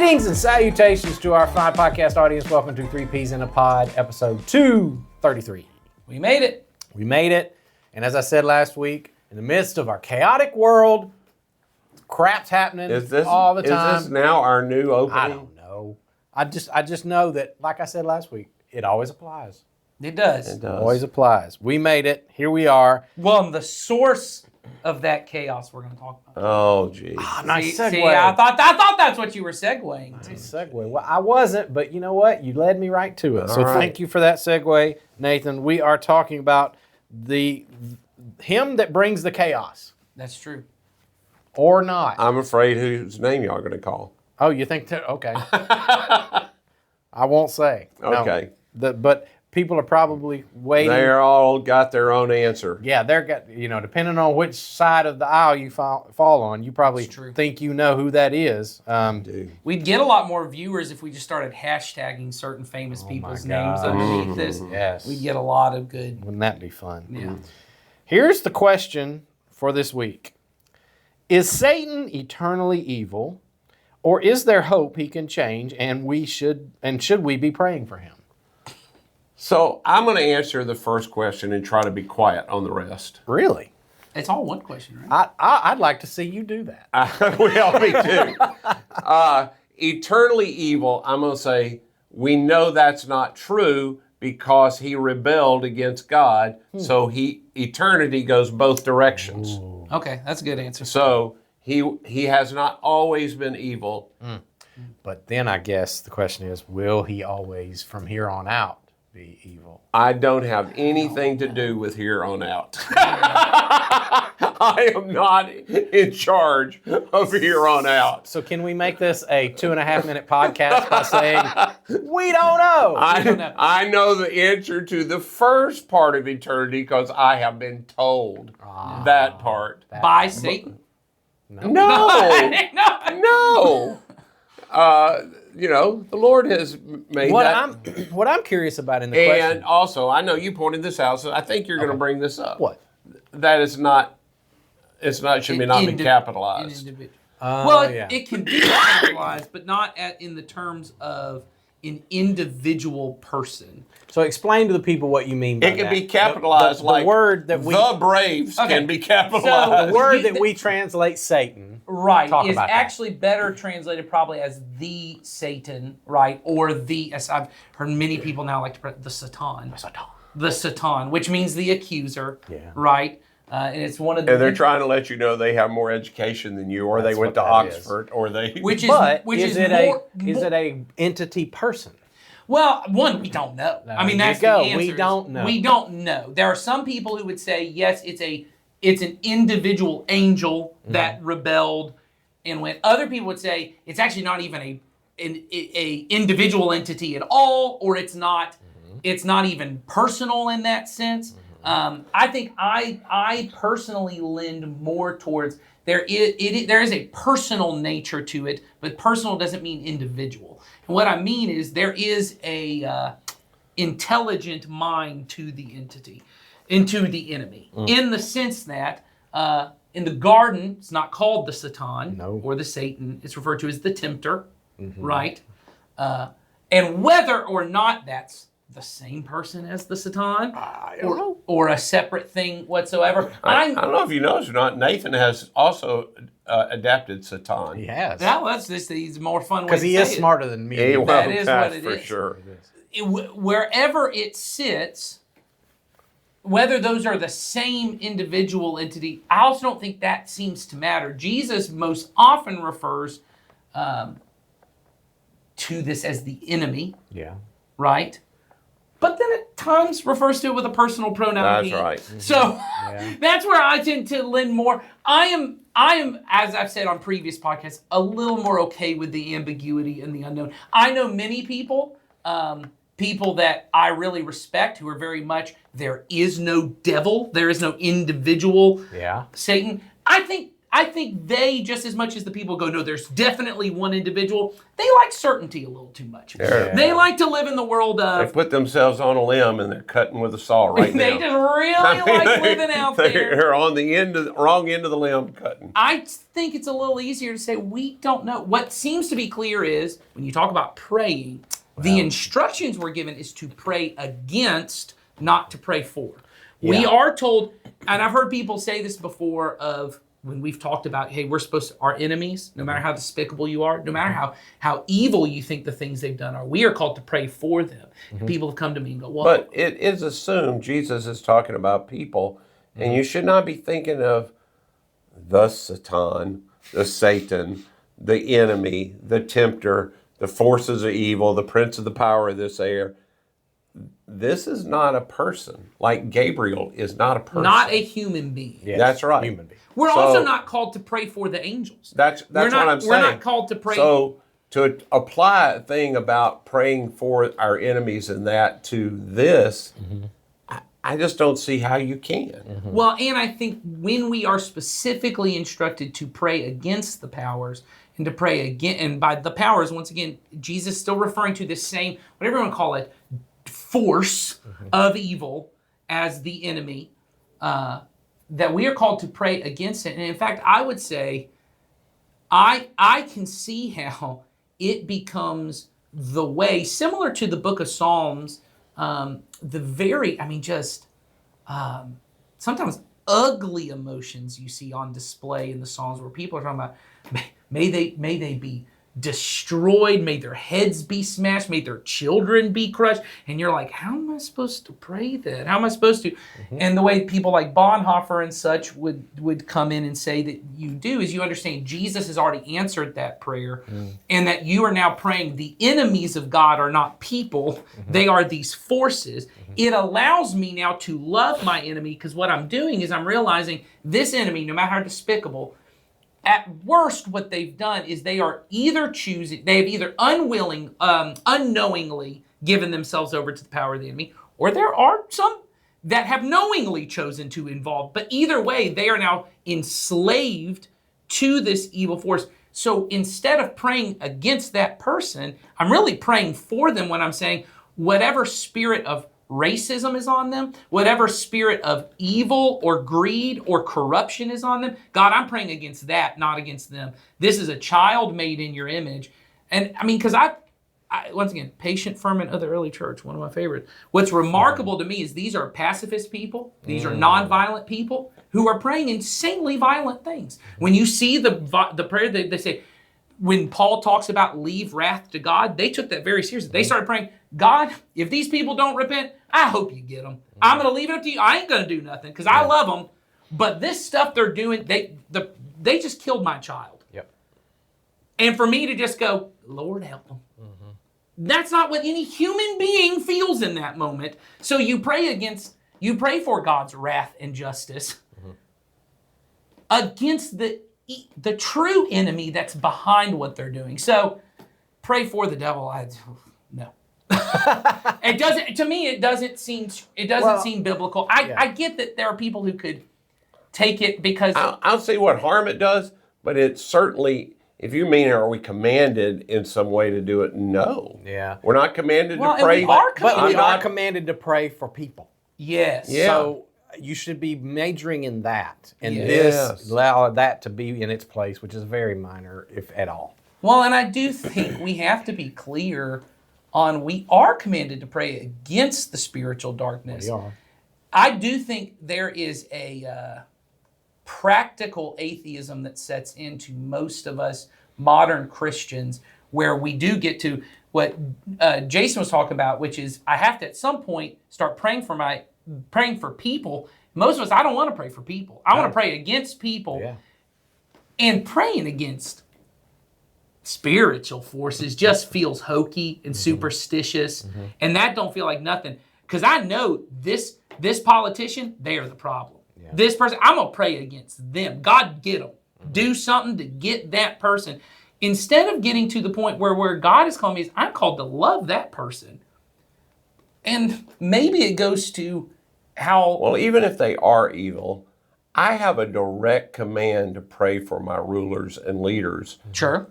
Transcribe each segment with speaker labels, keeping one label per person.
Speaker 1: Greetings and salutations to our fine podcast audience. Welcome to Three Peas in a Pod, episode 233.
Speaker 2: We made it.
Speaker 1: We made it. And as I said last week, in the midst of our chaotic world, crap's happening all the time.
Speaker 3: Is this now our new opening?
Speaker 1: I don't know. I just know that, like I said last week, it always applies.
Speaker 2: It does.
Speaker 3: It does.
Speaker 1: Always applies. We made it. Here we are.
Speaker 2: Well, the source of that chaos we're going to talk about.
Speaker 3: Oh, geez.
Speaker 1: Nice segue.
Speaker 2: See, I thought that's what you were segueing to.
Speaker 1: Nice segue. Well, I wasn't, but you know what? You led me right to it. So
Speaker 3: All right.
Speaker 1: Thank you for that segue, Nathan. We are talking about him that brings the chaos,
Speaker 2: That's true.
Speaker 1: or not.
Speaker 3: I'm afraid whose name y'all going to call.
Speaker 1: Oh, you think that? Okay. I won't say. No.
Speaker 3: Okay.
Speaker 1: But people are probably waiting.
Speaker 3: They're all got their own answer.
Speaker 1: Yeah, depending on which side of the aisle you fall on, you probably think you know who that is.
Speaker 3: Dude.
Speaker 2: We'd get a lot more viewers if we just started hashtagging certain famous people's names underneath this.
Speaker 1: Yes.
Speaker 2: We'd get a lot of good.
Speaker 1: Wouldn't that be fun?
Speaker 2: Yeah.
Speaker 1: Here's the question for this week. Is Satan eternally evil, or is there hope he can change, and should we be praying for him?
Speaker 3: So I'm going to answer the first question and try to be quiet on the rest.
Speaker 1: Really?
Speaker 2: It's all one question, right?
Speaker 1: I'd like to see you do that.
Speaker 3: Well, me too. Eternally evil, I'm going to say, we know that's not true because he rebelled against God. So eternity goes both directions.
Speaker 1: Ooh.
Speaker 2: Okay, that's a good answer.
Speaker 3: So he has not always been evil.
Speaker 1: But then I guess the question is, will he always, from here on out, be evil?
Speaker 3: I don't have anything to do with here on out. I am not in charge of here on out.
Speaker 1: So can we make this a 2.5-minute podcast by saying, we don't know?
Speaker 3: I know the answer to the first part of eternity because I have been told that part.
Speaker 2: By Satan.
Speaker 3: No. The Lord has made that.
Speaker 1: What I'm curious about in the question.
Speaker 3: And also, I know you pointed this out, so I think you're going to bring this up.
Speaker 1: What?
Speaker 3: That is not. Should be not be capitalized.
Speaker 2: It can be capitalized, but not in the terms of an individual person.
Speaker 1: So explain to the people what you mean by that.
Speaker 3: It can be capitalized
Speaker 1: the
Speaker 3: like
Speaker 1: word that
Speaker 3: the Braves can be capitalized.
Speaker 2: So
Speaker 1: the word that we translate Satan.
Speaker 2: Right,
Speaker 1: Talk
Speaker 2: is
Speaker 1: about
Speaker 2: actually better translated probably as the Satan, right? Or as I've heard many people now like to the Satan. The Satan, which means the accuser, right? And it's one of the...
Speaker 3: And they're trying to let you know they have more education than you, or
Speaker 1: That's
Speaker 3: they went to
Speaker 1: what that
Speaker 3: Oxford, or they...
Speaker 1: Is it a entity person?
Speaker 2: Well, we don't know. I mean, that's the answer.
Speaker 1: We don't know.
Speaker 2: We don't know. There are some people who would say, yes, it's an individual angel that rebelled and went. Other people would say it's actually not even a individual entity at all, or it's not even personal in that sense. I think I personally lend more towards there is a personal nature to it, but personal doesn't mean individual. And what I mean is there is a intelligent mind to the entity, into the enemy, in the sense that in the garden it's not called the Satan or the Satan; it's referred to as the tempter, right? And whether or not that's the same person as the Satan, or a separate thing whatsoever.
Speaker 3: I don't know if you noticed or not, Nathan has also adapted Satan.
Speaker 1: He has.
Speaker 2: That's just he's more fun
Speaker 1: because he is smarter than me.
Speaker 2: That is what it
Speaker 3: for
Speaker 2: is.
Speaker 3: Sure.
Speaker 2: Wherever it sits, whether those are the same individual entity, I also don't think that seems to matter. Jesus most often refers to this as the enemy.
Speaker 1: Yeah. Right?
Speaker 2: But then at times refers to it with a personal pronoun.
Speaker 3: That's right.
Speaker 2: So that's where I tend to lend more. I am, as I've said on previous podcasts, a little more okay with the ambiguity and the unknown. I know many people, people that I really respect who are very much, there is no devil, there is no individual Satan. I think they, just as much as the people go, no, there's definitely one individual, they like certainty a little too much.
Speaker 3: Yeah.
Speaker 2: They like to live in the world of...
Speaker 3: They put themselves on a limb and they're cutting with a saw right now.
Speaker 2: They just really like living out there.
Speaker 3: They're on the wrong end of the limb cutting.
Speaker 2: I think it's a little easier to say we don't know. What seems to be clear is when you talk about praying, the instructions we're given is to pray against, not to pray for. We
Speaker 1: Yeah.
Speaker 2: are told, and I've heard people say this before of when we've talked about, hey, we're supposed to, our enemies, no matter how despicable you are, no matter how evil you think the things they've done are, we are called to pray for them. And people have come to me and go, well,
Speaker 3: But it is assumed Jesus is talking about people, and you should not be thinking of the Satan, the Satan, the enemy, the tempter, the forces of evil, the prince of the power of this air. This is not a person. Like Gabriel is not a person.
Speaker 2: not a human being.
Speaker 1: Yes,
Speaker 3: That's right.
Speaker 1: Human being.
Speaker 2: We're
Speaker 3: So-
Speaker 2: also not called to pray for the angels.
Speaker 3: That's
Speaker 2: We're
Speaker 3: what
Speaker 2: not-
Speaker 3: I'm saying.
Speaker 2: We're not called to pray.
Speaker 3: So to apply a thing about praying for our enemies and that to this, I just don't see how you can.
Speaker 2: Well, and I think when we are specifically instructed to pray against the powers and to pray again, and by the powers, once again, Jesus still referring to this same, whatever you want to call it, force of evil as the enemy, that we are called to pray against it. And in fact, I would say, I can see how it becomes the way, similar to the book of Psalms, sometimes ugly emotions you see on display in the Psalms where people are talking about, may they be destroyed, may their heads be smashed, may their children be crushed. And you're like, how am I supposed to pray that? How am I supposed to? And the way people like Bonhoeffer and such would come in and say that you do is you understand Jesus has already answered that prayer and that you are now praying the enemies of God are not people, they are these forces. It allows me now to love my enemy because what I'm doing is I'm realizing this enemy, no matter how despicable, at worst, what they've done is they have either unknowingly given themselves over to the power of the enemy, or there are some that have knowingly chosen to involve. But either way, they are now enslaved to this evil force. So instead of praying against that person, I'm really praying for them when I'm saying whatever spirit of racism is on them, whatever spirit of evil or greed or corruption is on them, God, I'm praying against that, not against them. This is a child made in your image. And I mean, because I once again, Patient, Ferment of the Early Church, one of my favorites. What's remarkable to me is these are pacifist people, these are nonviolent people who are praying insanely violent things. When you see the prayer, they say, when Paul talks about leave wrath to God, they took that very seriously. They started praying, God, if these people don't repent, I hope you get them. I'm going to leave it up to you. I ain't going to do nothing because I love them. But this stuff they're doing, they just killed my child.
Speaker 1: Yep.
Speaker 2: And for me to just go, Lord, help them. That's not what any human being feels in that moment. So you pray for God's wrath and justice against the true enemy that's behind what they're doing. So pray for the devil. No. It doesn't. To me, it doesn't seem biblical. I get that there are people who could take it because
Speaker 3: I'll see what harm it does, but it certainly, if you mean, are we commanded in some way to do it? No.
Speaker 1: Yeah.
Speaker 3: We're not commanded
Speaker 2: Well,
Speaker 3: to
Speaker 2: and
Speaker 3: pray.
Speaker 2: we are
Speaker 1: But we
Speaker 3: I'm
Speaker 1: are
Speaker 3: not-
Speaker 1: commanded to pray for people.
Speaker 2: yes.
Speaker 3: Yeah.
Speaker 1: So you should be majoring in that. And
Speaker 2: Yes.
Speaker 1: this, allow that to be in its place, which is very minor, if at all.
Speaker 2: Well, and I do think we have to be clear on we are commanded to pray against the spiritual darkness.
Speaker 1: We are.
Speaker 2: I do think there is a practical atheism that sets into most of us modern Christians where we do get to what Jason was talking about, which is I have to at some point start praying for people. Most of us, I don't want to pray for people. I want to pray against people.
Speaker 1: Yeah.
Speaker 2: And praying against spiritual forces just feels hokey and superstitious, and that don't feel like nothing. Because I know this politician, they are the problem.
Speaker 1: Yeah.
Speaker 2: This person, I'm gonna pray against them. God, get them. Do something to get that person. Instead of getting to the point where God is calling me, I'm called to love that person. And maybe it goes to how.
Speaker 3: Well, even if they are evil, I have a direct command to pray for my rulers and leaders.
Speaker 2: Sure.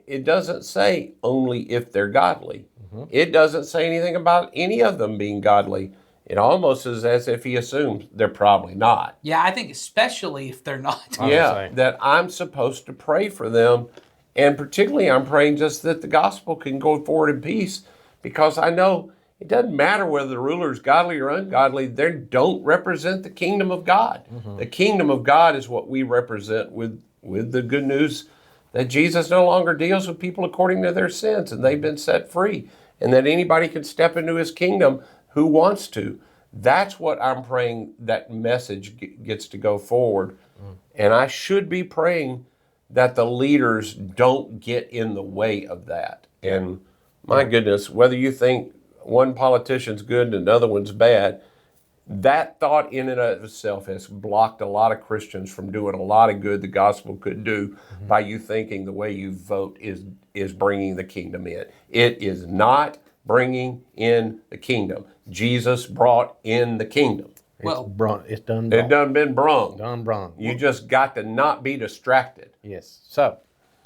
Speaker 3: It doesn't say only if they're godly. It doesn't say anything about any of them being godly. it almost is as if he assumes they're probably not.
Speaker 2: Yeah, I think especially if they're not.
Speaker 1: I would
Speaker 3: Yeah,
Speaker 1: say.
Speaker 3: that I'm supposed to pray for them. And particularly, I'm praying just that the gospel can go forward in peace, because I know it doesn't matter whether the ruler is godly or ungodly. They don't represent the kingdom of God. The kingdom of God is what we represent with the good news that Jesus no longer deals with people according to their sins, and they've been set free, and that anybody can step into his kingdom who wants to. That's what I'm praying that message gets to go forward. And I should be praying that the leaders don't get in the way of that. And my goodness, whether you think one politician's good and another one's bad, that thought in and of itself has blocked a lot of Christians from doing a lot of good the gospel could do by you thinking the way you vote is bringing the kingdom in. It is not bringing in the kingdom. Jesus brought in the kingdom.
Speaker 2: Well,
Speaker 1: It's done.
Speaker 3: It done been brung.
Speaker 1: Done brung.
Speaker 3: You just got to not be distracted.
Speaker 1: Yes. So,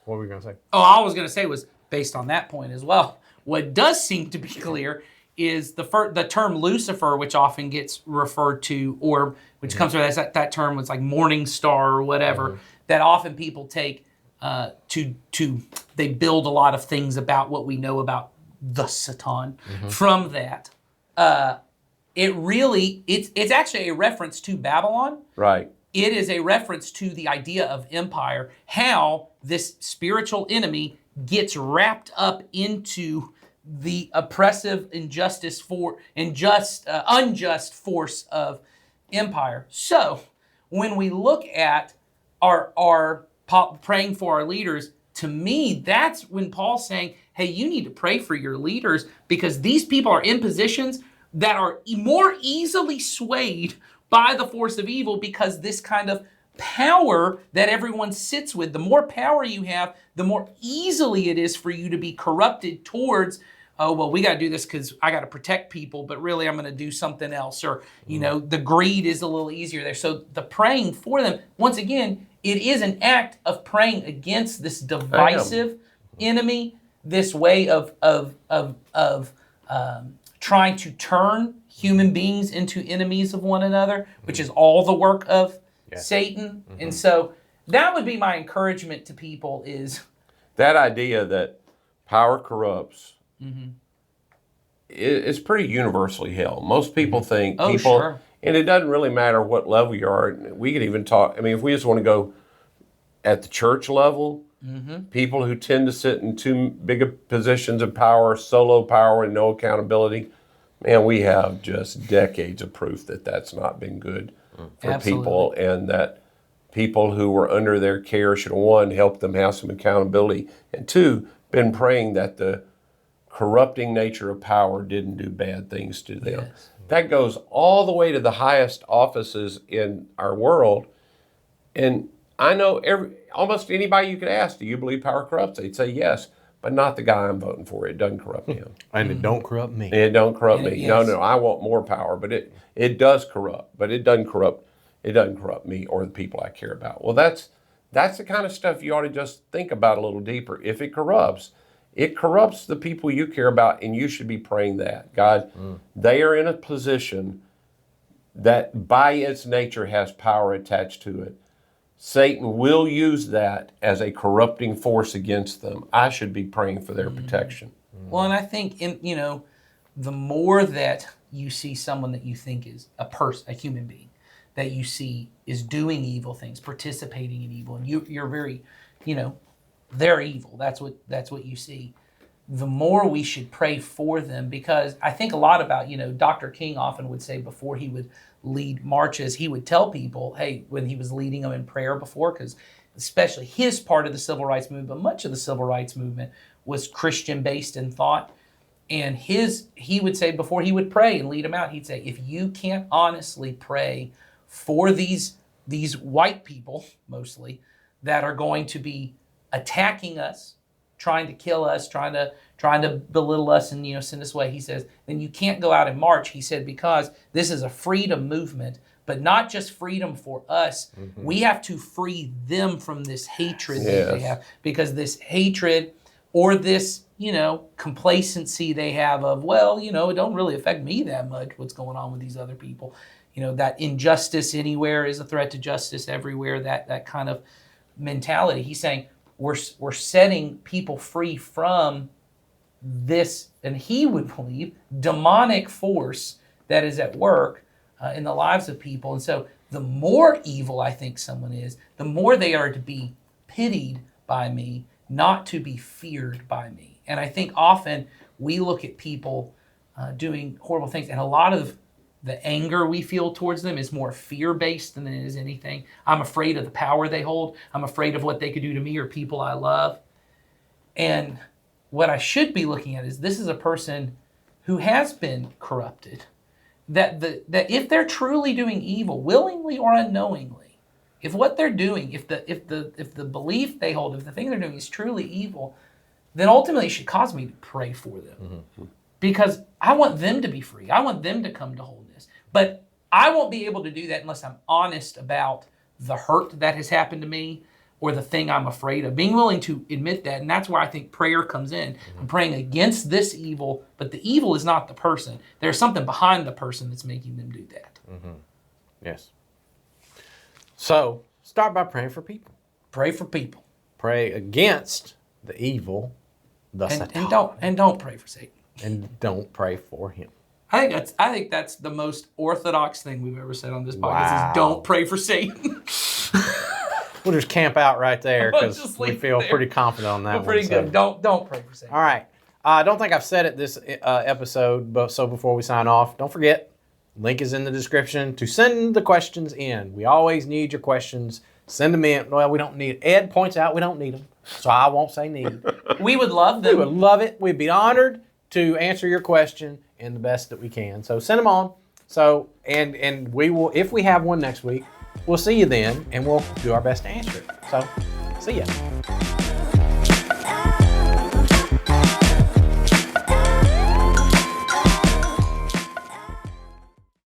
Speaker 1: what were we going to say?
Speaker 2: all I was going to say was based on that point as well. What does seem to be clear is the term Lucifer, which often gets referred to, or which comes from that term was like morning star or whatever, that often people take they build a lot of things about what we know about the Satan from that. It's actually a reference to Babylon.
Speaker 3: Right.
Speaker 2: It is a reference to the idea of empire, how this spiritual enemy gets wrapped up into the oppressive unjust force of empire. So when we look at our praying for our leaders, to me, that's when Paul's saying, hey, you need to pray for your leaders, because these people are in positions that are more easily swayed by the force of evil, because this kind of power that everyone sits with, the more power you have, the more easily it is for you to be corrupted towards, oh, well, we got to do this because I got to protect people, but really I'm going to do something else. Or, the greed is a little easier there. So the praying for them, once again, it is an act of praying against this divisive enemy, this way of trying to turn human beings into enemies of one another, which is all the work of Satan. And so that would be my encouragement to people is
Speaker 3: that idea that power corrupts is pretty universally held. Most people think
Speaker 2: Oh,
Speaker 3: people,
Speaker 2: sure.
Speaker 3: and it doesn't really matter what level you are. We could even talk, if we just want to go at the church level, people who tend to sit in too big of positions of power, solo power and no accountability, man, we have just decades of proof that that's not been good for people, and that people who were under their care should, one, help them have some accountability, and two, been praying that the corrupting nature of power didn't do bad things to them.
Speaker 2: Yes.
Speaker 3: That goes all the way to the highest offices in our world. And I know almost anybody you could ask, do you believe power corrupts? They'd say yes, but not the guy I'm voting for. It doesn't corrupt him.
Speaker 1: And it don't corrupt me.
Speaker 3: It don't corrupt me.
Speaker 2: Yes.
Speaker 3: No, I want more power, but it does corrupt, but it doesn't corrupt me or the people I care about. Well, that's the kind of stuff you ought to just think about a little deeper. If it corrupts the people you care about, and you should be praying that. God, they are in a position that by its nature has power attached to it. Satan will use that as a corrupting force against them. I should be praying for their protection.
Speaker 2: Well, and I think the more that you see someone that you think is a human being, that you see is doing evil things, participating in evil, and you're very, they're evil. That's what you see. The more we should pray for them, because I think a lot about, Dr. King often would say before he would lead marches, he would tell people, hey, when he was leading them in prayer before, because especially his part of the civil rights movement, but much of the civil rights movement was Christian based in thought. And he would say before he would pray and lead them out, he'd say, if you can't honestly pray for these white people, mostly, that are going to be attacking us, trying to kill us, trying to belittle us and send us away, he says, then you can't go out and march. He said, because this is a freedom movement, but not just freedom for us. We have to free them from this hatred that they have, because this hatred or this, complacency they have of, well, it don't really affect me that much what's going on with these other people. That injustice anywhere is a threat to justice everywhere, that kind of mentality. He's saying we're setting people free from this, and he would believe, demonic force that is at work in the lives of people. And so the more evil I think someone is, the more they are to be pitied by me, not to be feared by me. And I think often we look at people doing horrible things, and a lot of the anger we feel towards them is more fear-based than it is anything. I'm afraid of the power they hold. I'm afraid of what they could do to me or people I love. And what I should be looking at is this is a person who has been corrupted. That if they're truly doing evil, willingly or unknowingly, if what they're doing, if the belief they hold, if the thing they're doing is truly evil, then ultimately it should cause me to pray for them. Mm-hmm. Because I want them to be free. I want them to come to wholeness. But I won't be able to do that unless I'm honest about the hurt that has happened to me or the thing I'm afraid of. Being willing to admit that, and that's where I think prayer comes in. Mm-hmm. I'm praying against this evil, but the evil is not the person. There's something behind the person that's making them do that.
Speaker 1: Mm-hmm. Yes. So, start by praying for people.
Speaker 2: Pray for people.
Speaker 1: Pray against the evil,
Speaker 2: and don't pray for Satan.
Speaker 1: And don't pray for him.
Speaker 2: I think that's the most orthodox thing we've ever said on this podcast is don't pray for Satan.
Speaker 1: We'll just camp out right there because we feel pretty confident on that one.
Speaker 2: Pretty good. Don't pray for Satan.
Speaker 1: All right. I don't think I've said it this episode, but so before we sign off, don't forget, link is in the description to send the questions in. We always need your questions. Send them in. Well, we don't need it. Ed points out we don't need them, so I won't say need.
Speaker 2: We would love them.
Speaker 1: We would love it. We'd be honored to answer your question in the best that we can. So send them on. So and we will, if we have one next week, we'll see you then, and we'll do our best to answer it. So, see ya.